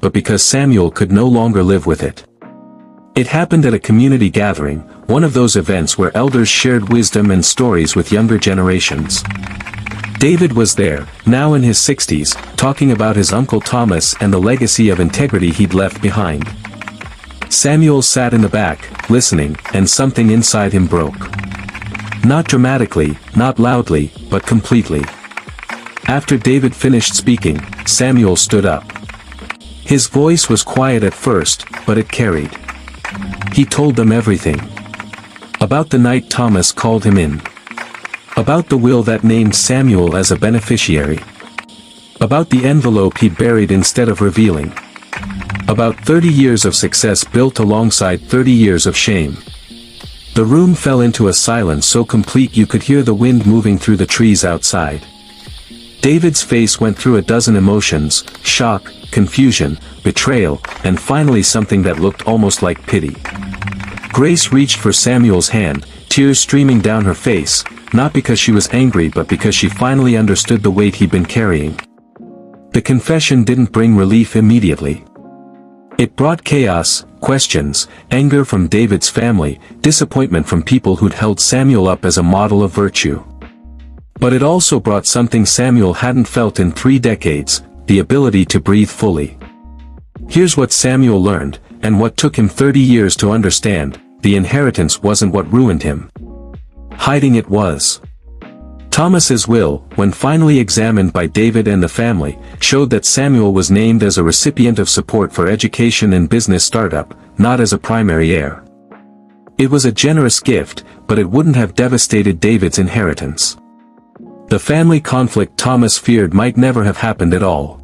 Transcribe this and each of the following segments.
but because Samuel could no longer live with it. It happened at a community gathering, one of those events where elders shared wisdom and stories with younger generations. David was there, now in his 60s, talking about his Uncle Thomas and the legacy of integrity he'd left behind. Samuel sat in the back, listening, and something inside him broke. Not dramatically, not loudly, but completely. After David finished speaking, Samuel stood up. His voice was quiet at first, but it carried. He told them everything. About the night Thomas called him in. About the will that named Samuel as a beneficiary. About the envelope he'd buried instead of revealing. About 30 years of success built alongside 30 years of shame. The room fell into a silence so complete you could hear the wind moving through the trees outside. David's face went through a dozen emotions: shock, confusion, betrayal, and finally something that looked almost like pity. Grace reached for Samuel's hand, tears streaming down her face, not because she was angry but because she finally understood the weight he'd been carrying. The confession didn't bring relief immediately. It brought chaos, questions, anger from David's family, disappointment from people who'd held Samuel up as a model of virtue. But it also brought something Samuel hadn't felt in 3 decades, the ability to breathe fully. Here's what Samuel learned, and what took him 30 years to understand: the inheritance wasn't what ruined him. Hiding it was. Thomas's will, when finally examined by David and the family, showed that Samuel was named as a recipient of support for education and business startup, not as a primary heir. It was a generous gift, but it wouldn't have devastated David's inheritance. The family conflict Thomas feared might never have happened at all.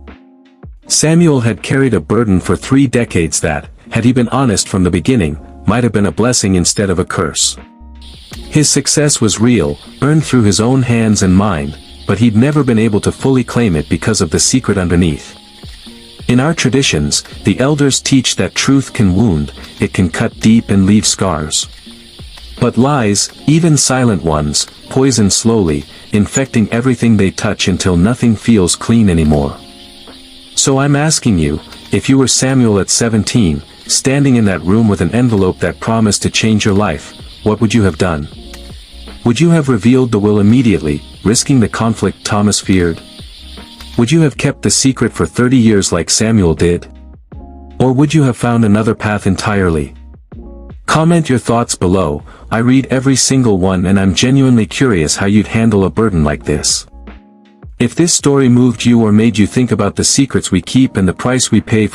Samuel had carried a burden for 3 decades that, had he been honest from the beginning, might have been a blessing instead of a curse. His success was real, earned through his own hands and mind, but he'd never been able to fully claim it because of the secret underneath. In our traditions, the elders teach that truth can wound, it can cut deep and leave scars. But lies, even silent ones, poison slowly, infecting everything they touch until nothing feels clean anymore. So I'm asking you, if you were Samuel at 17, standing in that room with an envelope that promised to change your life, what would you have done? Would you have revealed the will immediately, risking the conflict Thomas feared? Would you have kept the secret for 30 years like Samuel did? Or would you have found another path entirely? Comment your thoughts below. I read every single one and I'm genuinely curious how you'd handle a burden like this. If this story moved you or made you think about the secrets we keep and the price we pay for